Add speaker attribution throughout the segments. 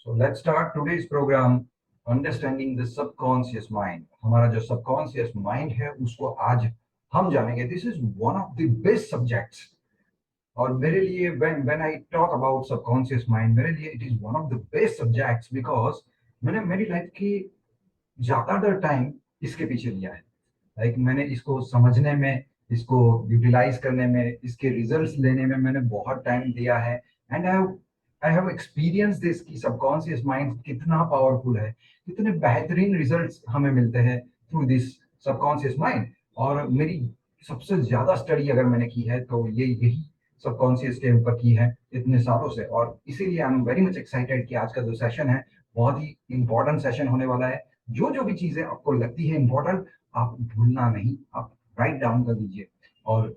Speaker 1: So let's start today's program understanding the subconscious mind. हमारा जो subconscious mind है उसको आज हम जानेंगे. This is one of the best subjects. और मेरे लिए when I talk about subconscious mind मेरे लिए it is one of the best subjects because मैंने मेरी लाइफ की ज्यादातर टाइम इसके पीछे दिया है. लाइक मैंने इसको समझने में, इसको यूटिलाइज करने में, इसके रिजल्ट्स लेने में मैंने बहुत टाइम दिया है. And I have experience this कि सबकॉन्शियस माइंड कितना पावरफुल है, कितने बेहतरीन रिजल्ट्स हमें मिलते हैं थ्रू दिस सबकॉन्शियस माइंड. और मेरी सबसे ज्यादा स्टडी अगर मैंने की है तो ये यही सबकॉन्शियस के ऊपर की है इतने सालों से. और इसीलिए I am very much excited कि आज का जो सेशन है बहुत ही इंपॉर्टेंट सेशन होने वाला है. जो जो भी चीजें आपको लगती है इंपॉर्टेंट, आप भूलना नहीं, आप राइट डाउन कर दीजिए. और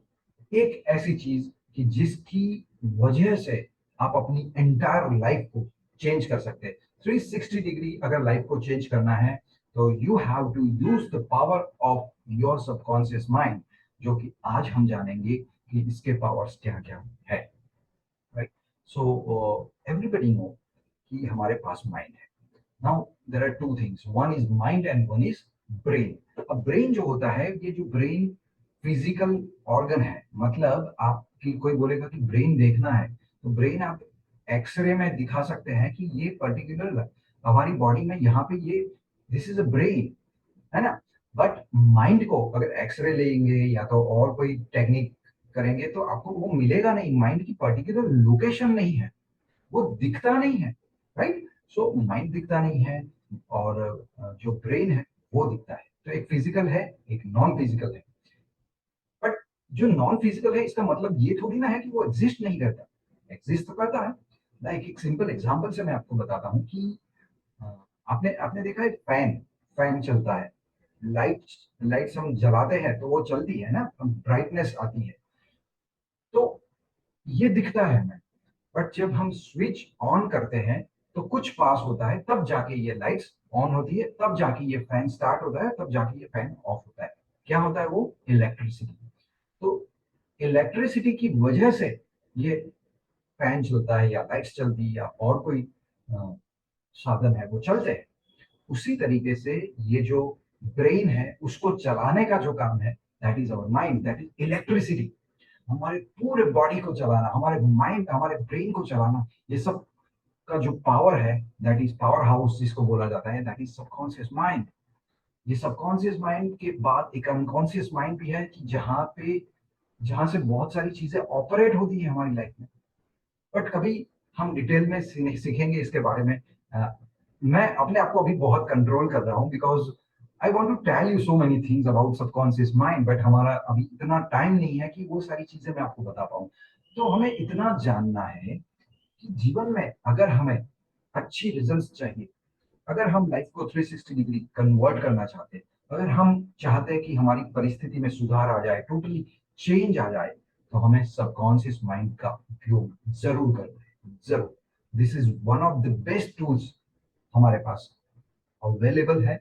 Speaker 1: एक ऐसी चीज कि जिसकी वजह से आप अपनी एंटायर लाइफ को चेंज कर सकते हैं. 360 डिग्री अगर लाइफ को चेंज करना है तो you have to use the power of your subconscious mind, जो कि आज हम जानेंगे कि इसके पावर्स क्या क्या है. राइट. सो एवरीबडी नो कि हमारे पास माइंड है. Now there are two things. One is mind and one is brain. अब ब्रेन जो होता है, ये जो ब्रेन फिजिकल ऑर्गन है, मतलब आपकी कोई बोलेगा कि ब्रेन देखना है तो ब्रेन आप एक्सरे में दिखा सकते हैं कि ये पर्टिकुलर हमारी बॉडी में यहाँ पे ये दिस इज अ ब्रेन, है ना. बट माइंड को अगर एक्सरे लेंगे या तो और कोई टेक्निक करेंगे तो आपको वो मिलेगा नहीं. माइंड की पर्टिकुलर लोकेशन नहीं है, वो दिखता नहीं है. राइट. सो माइंड दिखता नहीं है और जो ब्रेन है वो दिखता है. तो एक फिजिकल है, एक नॉन फिजिकल है. बट जो नॉन फिजिकल है इसका मतलब ये थोड़ी ना है कि वो एग्जिस्ट नहीं करता. एग्जिस्ट तो करता है. लाइक एक सिंपल एग्जांपल से मैं आपको बताता हूँ कि अ, आपने आपने देखा है फैन, फैन चलता है. लाइट्स लाइट्स हम जलाते हैं तो वो चलती है ना, ब्राइटनेस आती है. तो ये दिखता है हमें. बट जब हम स्विच ऑन करते हैं तो कुछ पास होता है, तब जाके ये लाइट्स ऑन होती है, तब जाके ये फैन स्टार्ट होता है, तब जाके ये फैन ऑफ होता है. क्या होता है वो? इलेक्ट्रिसिटी. तो इलेक्ट्रिसिटी की वजह से ये फैन चलता है या लाइट्स चलती है या और कोई अ, साधन है वो चलते हैं. उसी तरीके से ये जो ब्रेन है उसको चलाने का जो काम है, that is our mind, that is electricity. हमारे पूरे बॉडी को चलाना, हमारे माइंड, हमारे ब्रेन को चलाना, ये सब का जो पावर है, दैट इज पावर हाउस जिसको बोला जाता है, दैट इज सबकॉन्शियस माइंड. ये सबकॉन्शियस माइंड के बाद एक अनकॉन्शियस माइंड भी है कि जहां से बहुत सारी चीजें ऑपरेट होती है हमारी लाइफ में. बट कभी हम डिटेल में सीखेंगे इसके बारे में. मैं अपने आप को अभी बहुत कंट्रोल कर रहा हूँ because I want to tell you so many things about subconscious mind. But हमारा अभी इतना टाइम नहीं है कि वो सारी चीजें मैं आपको बता पाऊँ. तो हमें इतना जानना है कि जीवन में अगर हमें अच्छी रिजल्ट्स चाहिए, अगर हम लाइफ को 360 डिग्री कन्वर्ट करना चाहते हैं, अगर हम चाहते हैं कि हमारी परिस्थिति में सुधार आ जाए, टोटली चेंज आ जाए, तो हमें सबकॉन्शियस माइंड का उपयोग जरूर करना है, जरूर. This is one of the best tools हमारे पास अवेलेबल है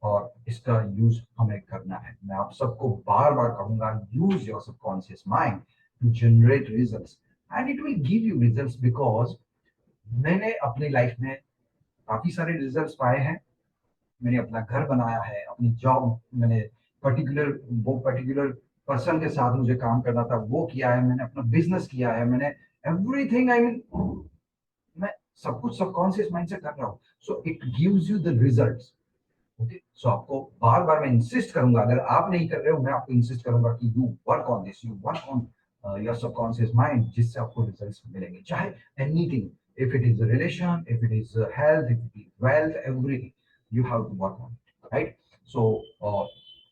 Speaker 1: और इसका यूज हमें करना है. मैं आप सबको बार बार कहूंगा, use your subconscious mind to generate results and it will give you results. Because मैंने अपनी लाइफ में काफी सारे रिजल्ट्स पाए हैं. मैंने अपना घर बनाया है, अपनी जॉब मैंने पर्टिकुलर पर्सन के साथ मुझे काम करना था वो किया है, मैंने अपना बिजनेस किया है, मैंने एवरीथिंग, आई मीन मैं सब कुछ सबकॉन्शियस माइंड से कर रहा हूँ. So it gives you the results. Okay. So आपको बार बार मैं इंसिस्ट करूंगा, अगर आप नहीं कर रहे हो मैं आपको इंसिस्ट करूंगा कि you work on this, you work on your subconscious mind, जिससे आपको रिजल्ट्स मिलेंगे. चाहे anything, if it is a relation, if it is health, if it is wealth, everything you have to work on it, right? So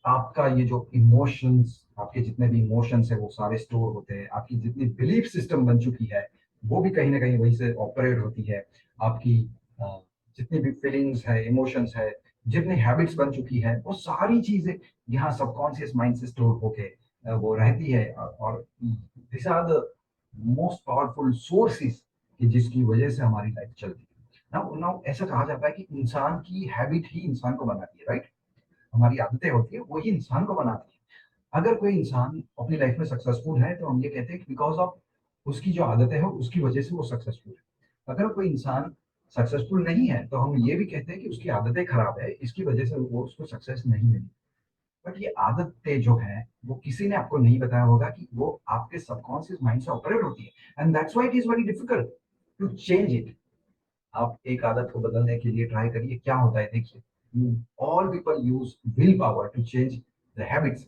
Speaker 1: आपका ये जो emotions, आपके जितने भी इमोशंस है वो सारे स्टोर होते हैं. आपकी जितनी बिलीफ सिस्टम बन चुकी है वो भी कहीं ना कहीं वहीं से ऑपरेट होती है. आपकी जितनी भी फीलिंग्स है, इमोशंस है, जितनी हैबिट्स बन चुकी है, वो सारी चीजें यहाँ सबकॉन्शियस माइंड से स्टोर होके वो रहती है. और this are the most powerful sources कि जिसकी वजह से हमारी लाइफ चलती है. नाउ नाउ ऐसा कहा जाता है कि इंसान की हैबिट ही इंसान को बनाती है. राइट. हमारी आदतें होती है वही इंसान को बनाती है. अगर कोई इंसान अपनी लाइफ में सक्सेसफुल है तो हम ये कहते हैं कि बिकॉज ऑफ उसकी जो आदतें हैं उसकी वजह से वो सक्सेसफुल है. अगर कोई इंसान सक्सेसफुल नहीं है तो हम ये भी कहते हैं कि उसकी आदतें खराब है, इसकी वजह से वो उसको सक्सेस नहीं मिली। बट ये आदतें जो है वो किसी ने आपको नहीं बताया होगा कि वो आपके सबकॉन्शियस माइंड से ऑपरेट होती है, and that's why it is very difficult to change it. आप एक आदत को बदलने के लिए ट्राई करिए, क्या होता है देखिए। All people use will power to change the habits,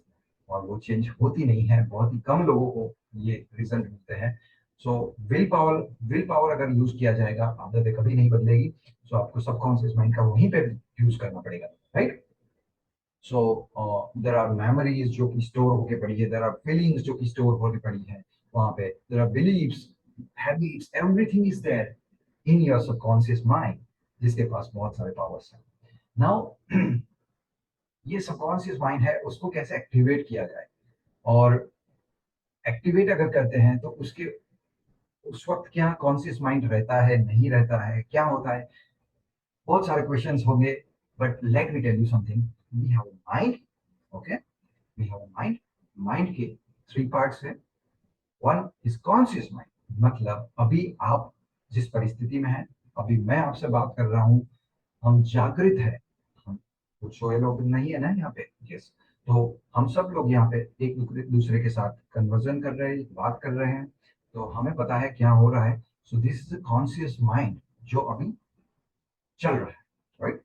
Speaker 1: और वो चेंज होती नहीं है, बहुत ही कम लोगों को ये रिजल्ट मिलते हैं। सो विल पावर अगर यूज किया जाएगा, आदतें कभी नहीं बदलेगी। सो आपको सबकॉन्शियस माइंड का वहीं पे यूज करना पड़ेगा, right. So there are memories जो कि स्टोर होके पड़ी है, देर आर फीलिंग्स जो कि स्टोर होके पड़ी है वहां पे, there are beliefs, habits, everything is there in your subconscious mind, जिसके पास बहुत सारे पावर्स हैं। नाउ ये सबकॉन्शियस माइंड है, उसको कैसे एक्टिवेट किया जाए, और एक्टिवेट अगर करते हैं तो उसके उस वक्त क्या कॉन्शियस माइंड रहता है, नहीं रहता है, क्या होता है, बहुत सारे क्वेश्चंस होंगे। But let me tell you something. We have a mind, okay, we have a mind. Mind के थ्री पार्ट्स है। वन इज कॉन्शियस माइंड, मतलब अभी आप जिस परिस्थिति में हैं, अभी मैं आपसे बात कर रहा हूं, हम जागृत है, हम कुछ सोए लोग नहीं है ना यहाँ पे, यस। तो हम सब लोग यहाँ पे एक दूसरे के साथ कन्वर्जन कर रहे हैं, बात कर रहे हैं, तो हमें पता है क्या हो रहा है। सो दिस इज कॉन्शियस माइंड जो अभी चल रहा है, राइट।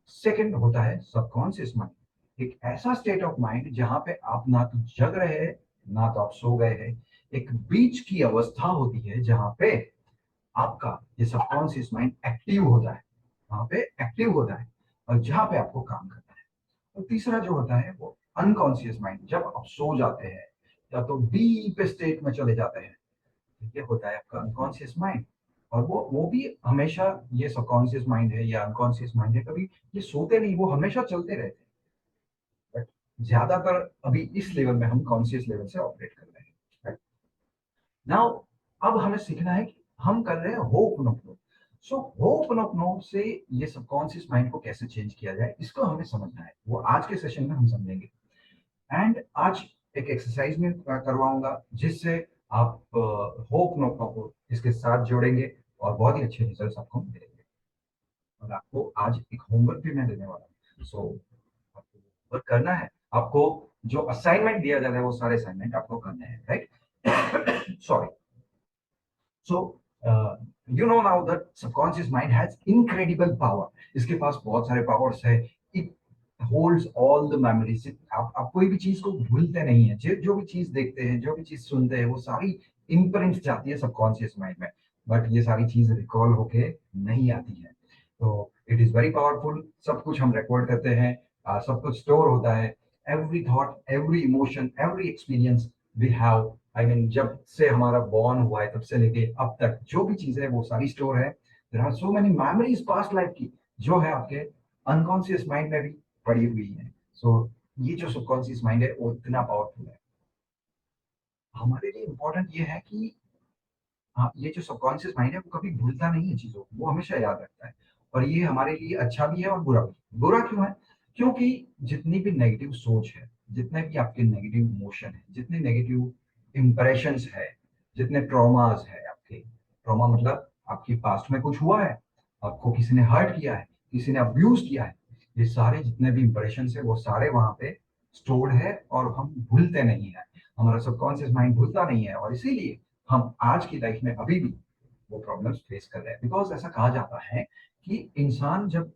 Speaker 1: सेकंड होता है सबकॉन्शियस माइंड, एक ऐसा स्टेट ऑफ माइंड जहां पे आप ना तो जग रहे हैं, ना तो आप सो गए हैं, एक बीच की अवस्था होती है जहां पे आपका ये सबकॉन्शियस माइंड एक्टिव होता है, वहां पे एक्टिव होता है, और जहां पे आपको काम करना है। और तीसरा जो होता है वो अनकॉन्शियस माइंड, जब आप सो जाते हैं या तो डीप स्टेट में चले जाते हैं, ये होता है आपका अनकॉन्शियस माइंड। और वो भी हमेशा, ये सबकॉन्शियस माइंड है या अनकॉन्शियस माइंड है, कभी ये सोते नहीं, वो हमेशा चलते रहते हैं। बट ज्यादातर अभी इस लेवल में हम कॉन्शियस लेवल से ऑपरेट कर रहे हैं। नाउ अब हमें सीखना है कि हम कर रहे हैं होपनोपनो। सो होपनोपनो से ये सबकॉन्शियस माइंड को कैसे चेंज किया जाए, इसको हमें समझना है, वो आज के सेशन में हम समझेंगे। एंड आज एक एक्सरसाइज में करवाऊंगा जिससे आप होपनोपनो को इसके साथ जोड़ेंगे और बहुत ही अच्छे रिजल्ट आपको मिलेंगे। और आपको आज एक होमवर्क भी मैं देने वाला हूँ। सो आपको होमवर्क करना है, आपको जो असाइनमेंट दिया जाता है वो सारे असाइनमेंट आपको करने हैं, right. Sorry. So, you know now that subconscious mind has incredible power. इसके पास बहुत सारे पावर्स है। It holds all the memories. आप कोई भी चीज को भूलते नहीं है, जो भी चीज देखते हैं, जो भी चीज सुनते हैं, वो सारी इम्प्रिंट जाती है सबकॉन्शियस माइंड में। बट ये सारी चीज रिकॉल होके नहीं आती है। तो इट इज वेरी पावरफुल, सब कुछ हम रिकॉर्ड करते हैं, सब कुछ स्टोर होता है। Every thought, every emotion, every experience we have, I mean जब से हमारा बॉर्न हुआ है तब से लेके अब तक जो भी चीजें है वो सारी स्टोर है। There are so many memories past life की जो है आपके अनकॉन्शियस माइंड में भी पड़ी हुई है। सो ये जो सबकॉन्शियस माइंड है वो इतना पावरफुल है। हमारे लिए इम्पोर्टेंट ये है कि हाँ, ये जो सबकॉन्शियस माइंड है वो कभी भूलता नहीं है चीजों को, वो हमेशा याद रखता है। और ये हमारे लिए अच्छा भी है और बुरा भी। बुरा क्यों है? क्योंकि जितनी भी नेगेटिव सोच है, जितने भी आपके नेगेटिव इमोशन है, जितने नेगेटिव इंप्रेशंस है, जितने ट्रॉमास है आपके, ट्रॉमा मतलब आपकी पास्ट में कुछ हुआ है, आपको किसी ने हर्ट किया है, किसी ने अब्यूज किया है, ये सारे जितने भी इंप्रेशन है वो सारे वहां पे स्टोर्ड है, और हम भूलते नहीं है। हमारा सबकॉन्शियस माइंड भूलता नहीं है, और इसीलिए हम आज की लाइफ में अभी भी वो प्रॉब्लम्स फेस कर रहे हैं। बिकॉज ऐसा कहा जाता है कि इंसान जब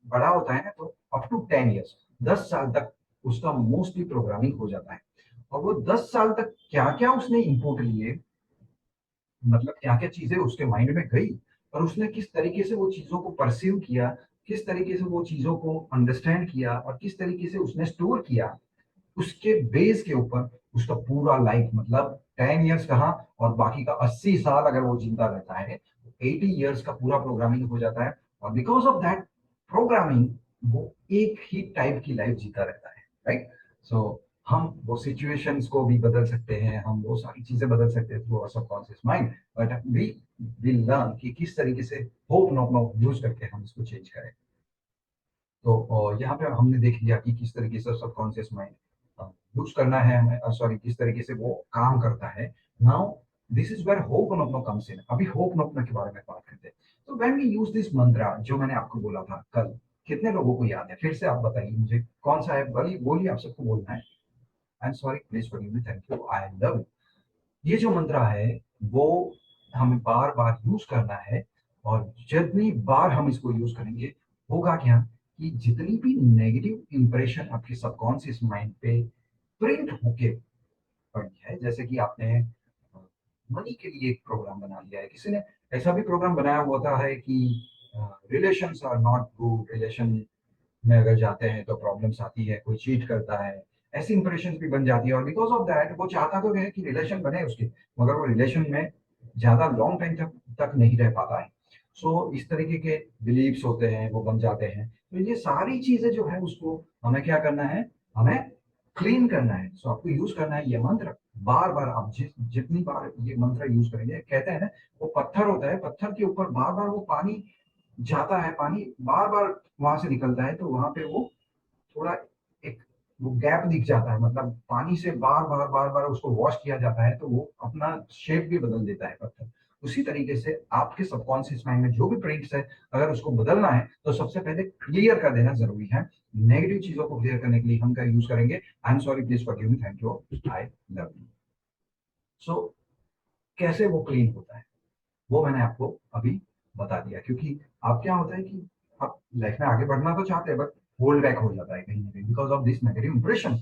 Speaker 1: बड़ा होता है ना तो अप टू 10 ईयर्स, 10 साल तक उसका मोस्टली प्रोग्रामिंग हो जाता है। और वो 10 साल तक क्या क्या उसने इनपुट लिए, मतलब क्या क्या चीजें उसके माइंड में गई, और उसने किस तरीके से वो चीजों को परसीव किया, किस तरीके से वो चीजों को अंडरस्टैंड किया, और किस तरीके से उसने स्टोर किया, उसके बेस के ऊपर उसका पूरा लाइफ, मतलब 10 ईयर्स कहाँ, और बाकी का 80 साल अगर वो जिंदा रहता है, 80 ईयर्स का पूरा प्रोग्रामिंग हो जाता है। और बिकॉज ऑफ दैट प्रोग्रामिंग वो एक ही टाइप की लाइफ जीता रहता है, राइट। सो हम वो सिचुएशंस को भी बदल सकते हैं, हम वो सारी चीजें बदल सकते हैं through subconscious mind. But we will learn कि किस तरीके से होप नो नो यूज करके हम इसको चेंज करें। तो यहाँ पे हमने देख लिया कि किस तरीके से सबकॉन्शियस माइंड यूज करना है हमें, सॉरी, किस तरीके से वो काम करता है। Now this is where ho'oponopono comes in. अभी होपनोपनो के बारे में बात करते हैं। तो when we use this mantra, जो मैंने आपको बोला था कल, कितने लोगों को याद है? फिर से आप बताइए मुझे कौन सा है, बोलिए बोलिए, आप सबको बोलना है। आई am sorry, please forgive me, thank you, I love. ये जो मंत्र है वो हमें बार बार यूज करना है। और जितनी बार हम इसको यूज करेंगे, होगा क्या कि जितनी भी नेगेटिव इंप्रेशन आपके सबकॉन्शियस माइंड पे प्रिंट होके पड़ी है, जैसे कि आपने मनी के लिए एक प्रोग्राम बना लिया है, किसी ने ऐसा भी प्रोग्राम बनाया होता है कि relations are not good, relation में अगर जाते हैं तो प्रॉब्लम्स आती है, कोई चीट करता है, ऐसी इंप्रेशन भी बन जाती है। और बिकॉज ऑफ दैट वो चाहता तो है कि रिलेशन बने उसके, मगर वो रिलेशन में ज्यादा लॉन्ग टाइम तक नहीं रह पाता है। सो इस तरीके के बिलीव्स होते हैं, वो बन जाते हैं। तो ये सारी चीजें जो है उसको हमें क्या करना है, हमें क्लीन करना है। सो आपको यूज करना है ये मंत्र। बार बार आप जितनी बार ये मंत्र यूज करेंगे, कहते हैं ना, वो पत्थर होता है, पत्थर के ऊपर बार बार वो पानी जाता है, पानी बार बार वहां से निकलता है, तो वहां पे वो थोड़ा एक वो गैप दिख जाता है, मतलब पानी से बार बार बार बार उसको वॉश किया जाता है, तो वो अपना शेप भी बदल देता है पत्थर। उसी तरीके से आपके सबकॉन्शियस माइंड में जो भी प्रिंट्स है, अगर उसको बदलना है तो सबसे पहले क्लियर कर देना जरूरी है। नेगेटिव चीजों को क्लियर करने के लिए हम क्या यूज करेंगे, I am sorry, please forgive me, thank you, I love you. So कैसे वो क्लीन होता है वो मैंने आपको अभी बता दिया। क्योंकि आप क्या होता है कि आप लाइफ में आगे बढ़ना तो चाहते हैं, बट होल्ड बैक हो जाता है कहीं ना कहीं because of this negative impression.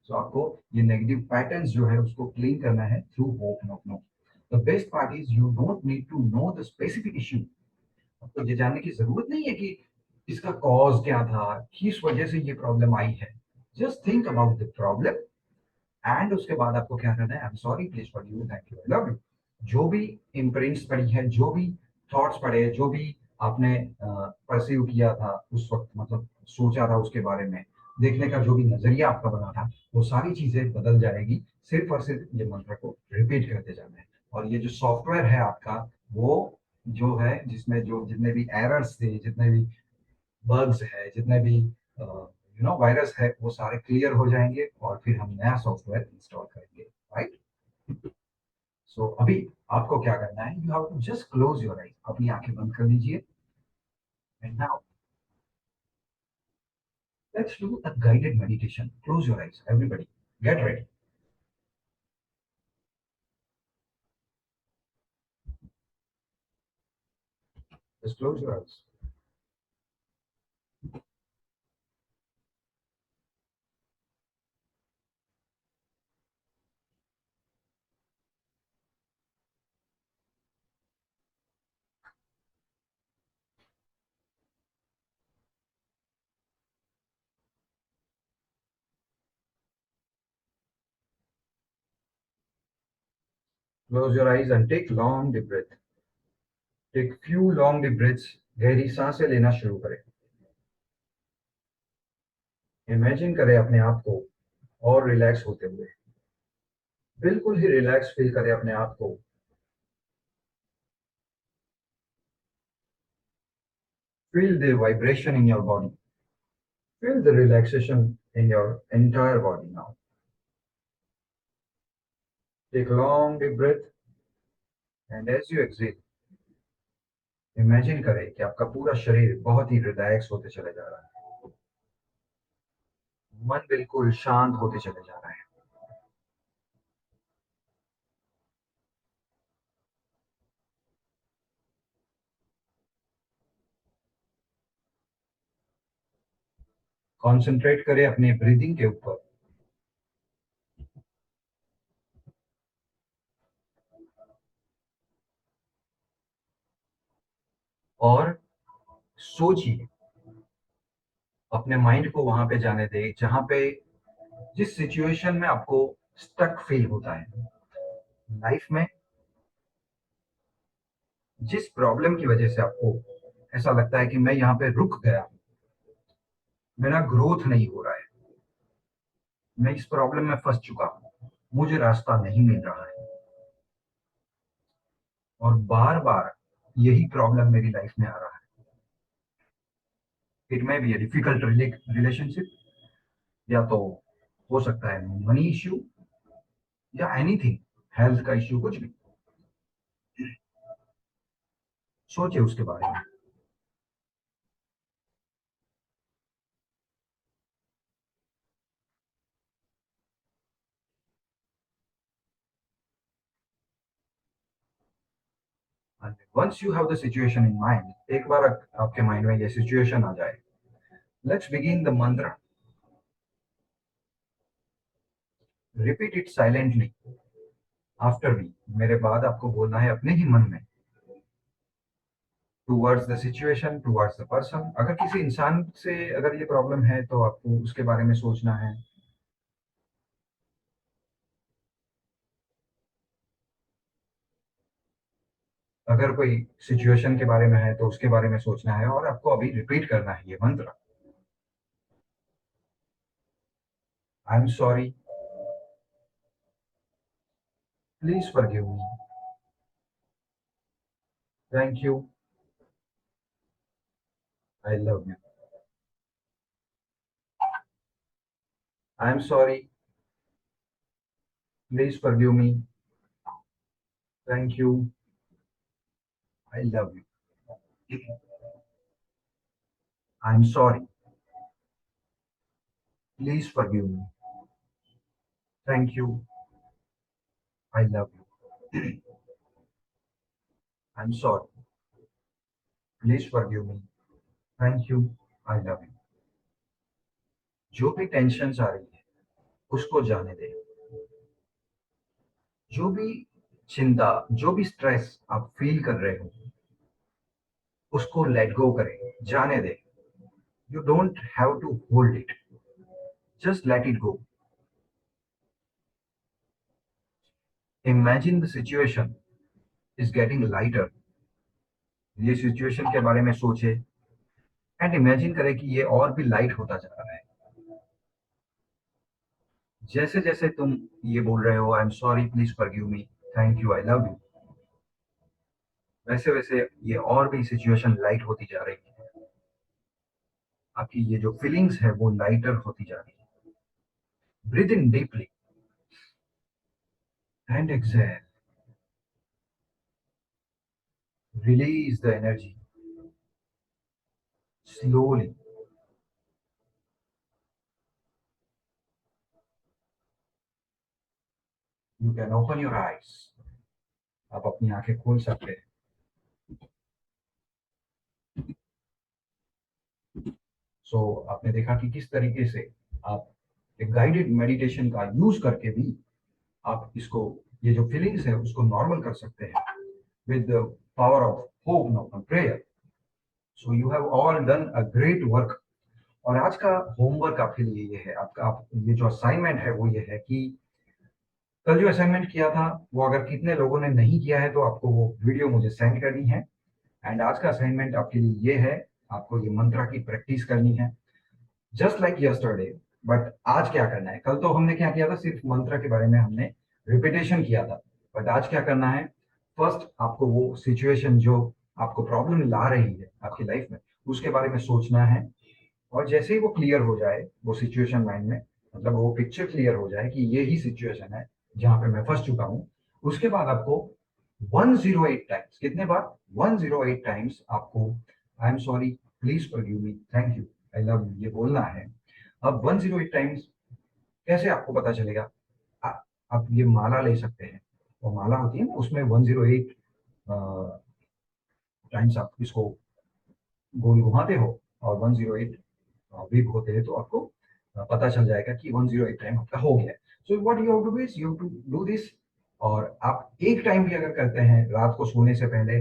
Speaker 1: So आपको ये नेगेटिव पैटर्न्स जो है उसको क्लीन करना है through ho'oponopono. The best part is you don't need to know the specific issue. आपको ये जानने की जरूरत नहीं है कि इसका कॉज क्या था, किस वजह से ये प्रॉब्लम आई है। Just think about the problem and उसके बाद आपको क्या करना है, आई am sorry, please forgive me, thank you, I love you. जो भी इम्प्रिंट्स पड़ी है, जो भी थॉट्स पड़े, जो भी आपने परसीव किया था उस वक्त, मतलब सोचा था उसके बारे में, देखने का जो भी नजरिया आपका बना था, वो सारी चीजें बदल जाएगी। सिर्फ और सिर्फ ये मंत्र को रिपीट करते जाना है। और ये जो सॉफ्टवेयर है आपका, वो जो है जिसमें जो जितने भी एरर्स थे, जितने भी बग्स है, जितने भी वायरस है, वो सारे क्लियर हो जाएंगे और फिर हम नया सॉफ्टवेयर इंस्टॉल करेंगे। राइट। सो अभी आपको क्या करना है, you have to just close your eyes, अपनी आंखें बंद कर लीजिए। And now let's do a guided meditation. Close your eyes everybody, get ready, just close your eyes. Close your eyes and take long deep breath. Take few long deep breaths. गहरी सांसें लेना शुरू करें। इमेजिन करें अपने आप को और रिलैक्स होते हुए, बिल्कुल ही रिलैक्स फील करें अपने आप को। Feel the vibration in your body. Feel the relaxation in your entire body now. Take a long deep breath and as you exhale, imagine करें कि आपका पूरा शरीर बहुत ही रिलैक्स होते चले जा रहा है। मन बिल्कुल शांत होते चले जा रहा है। कॉन्सेंट्रेट करें अपने ब्रीदिंग के ऊपर और सोचिए, अपने माइंड को वहां पे जाने दें जहां पे, जिस सिचुएशन में आपको स्टक फील होता है लाइफ में, जिस प्रॉब्लम की वजह से आपको ऐसा लगता है कि मैं यहाँ पे रुक गया, मेरा ग्रोथ नहीं हो रहा है, मैं इस प्रॉब्लम में फंस चुका हूँ, मुझे रास्ता नहीं मिल रहा है, और बार बार यही प्रॉब्लम मेरी लाइफ में आ रहा है। It may be a difficult relationship, या तो हो सकता है मनी इश्यू, या एनीथिंग, हेल्थ का इश्यू, कुछ भी। सोचिए उसके बारे में। Once you have the situation in mind, एक बार आपके माइंड में ये सिचुएशन आ जाए, let's begin the mantra. Repeat it silently after me. मेरे बाद आपको बोलना है अपने ही मन में, towards the situation, towards the person. अगर किसी इंसान से अगर ये प्रॉब्लम है तो आपको उसके बारे में सोचना है। अगर कोई सिचुएशन के बारे में है तो उसके बारे में सोचना है, और आपको अभी रिपीट करना है ये मंत्र। आई am sorry, please forgive me, thank you, I love you. I am sorry, please forgive me, thank you, I love you. I am sorry, please forgive me, thank you, I love you. I am sorry, please forgive me, thank you, I love you. जो भी tension आ रही है उसको जाने दें। जो भी चिंता, जो भी स्ट्रेस आप फील कर रहे हो उसको लेट गो करें, जाने दें। You don't have to hold it, just let it go. Imagine the situation is getting lighter. ये सिचुएशन के बारे में सोचे एंड इमेजिन करें कि ये और भी लाइट होता जा रहा है। जैसे जैसे तुम ये बोल रहे हो, आई am sorry, please forgive me, thank you, I love you, वैसे वैसे ये और भी सिचुएशन लाइट होती जा रही है। आपकी ये जो फीलिंग्स है वो लाइटर होती जा रही है। Breathe in deeply and exhale, release the energy slowly. You can open your eyes. आप अपनी आंखें खोल सकते हैं। सो आपने देखा कि किस तरीके से आप एक गाइडेड मेडिटेशन का यूज करके भी आप इसको, ये जो फीलिंग्स है उसको नॉर्मल कर सकते हैं with the power of hope and prayer. So you have all done a great work. और आज का होमवर्क आपके लिए ये है, आपका ये जो असाइनमेंट है वो ये है कि कल जो असाइनमेंट किया था वो अगर कितने लोगों ने नहीं किया है तो आपको वो वीडियो मुझे सेंड करनी है। एंड आज का असाइनमेंट आपके लिए ये है, आपको ये मंत्रा की प्रैक्टिस करनी है जस्ट लाइक यस्टरडे। बट आज क्या करना है, कल तो हमने क्या किया था, सिर्फ मंत्र के बारे में हमने रिपीटेशन किया था। बट आज क्या करना है, फर्स्ट आपको वो सिचुएशन जो आपको प्रॉब्लम ला रही है आपकी लाइफ में उसके बारे में सोचना है। और जैसे ही वो क्लियर हो जाए वो सिचुएशन माइंड में, मतलब वो पिक्चर क्लियर हो जाए कि ये ही सिचुएशन है जहां पे मैं फंस चुका हूं, उसके बाद आपको 108 टाइम्स, कितने बार, 108 टाइम्स आपको आई am sorry, please forgive me, thank you, I love you ये बोलना है। अब 108 टाइम्स कैसे आपको पता चलेगा, आ, आप ये माला ले सकते हैं। वो माला होती है ना, उसमें 108 टाइम्स आप इसको गोल घुमाते हो और 108 वीक होते हैं तो आपको पता चल जाएगा कि 108 टाइम आपका हो गया है। So what you have to do is you have to do this. और आप एक टाइम भी अगर करते हैं रात को सोने से पहले,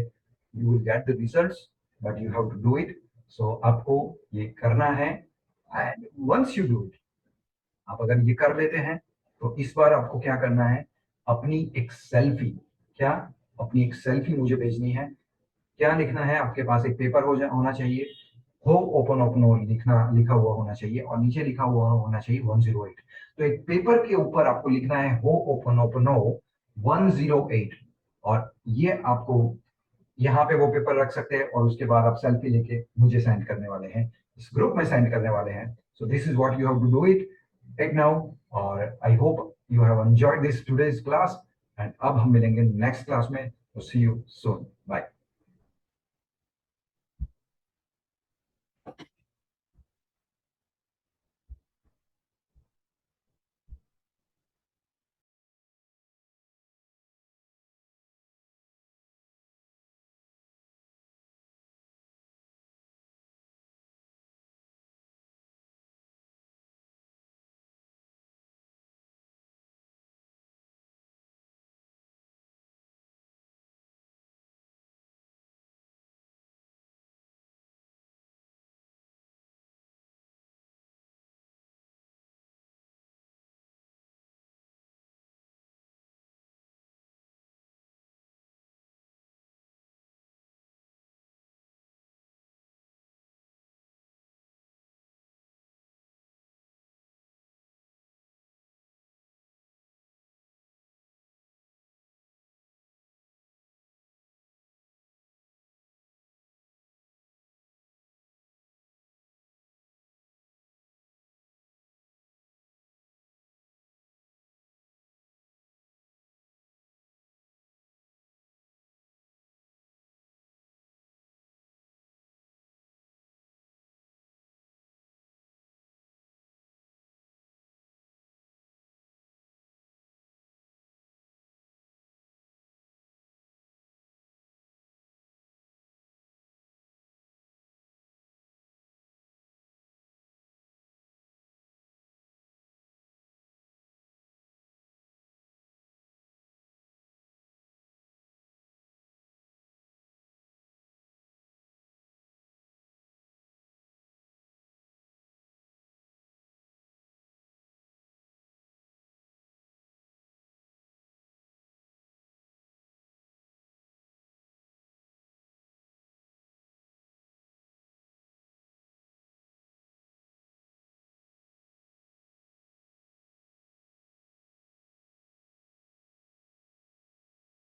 Speaker 1: you will get the results, but you have to do it. So आपको ये करना है। And once you do it, आप अगर ये कर लेते हैं तो इस बार आपको क्या करना है, अपनी एक सेल्फी, क्या, अपनी एक सेल्फी मुझे भेजनी है। क्या लिखना है, आपके पास एक पेपर होना चाहिए, हो ओपन ओपन लिखा हुआ होना चाहिए और नीचे लिखा हुआ होना चाहिए 108। तो एक पेपर के ऊपर आपको लिखना है हो ओपन ओपन 108। और ये आपको यहाँ पे वो पेपर रख सकते हैं और उसके बाद आप सेल्फी लेके मुझे सेंड करने वाले हैं, इस ग्रुप में सेंड करने वाले हैं। So this is what you have to do it right now. और I hope you have enjoyed this today's class. And अब हम मिलेंगे नेक्स्ट क्लास में, तो सी यू सून, बाय।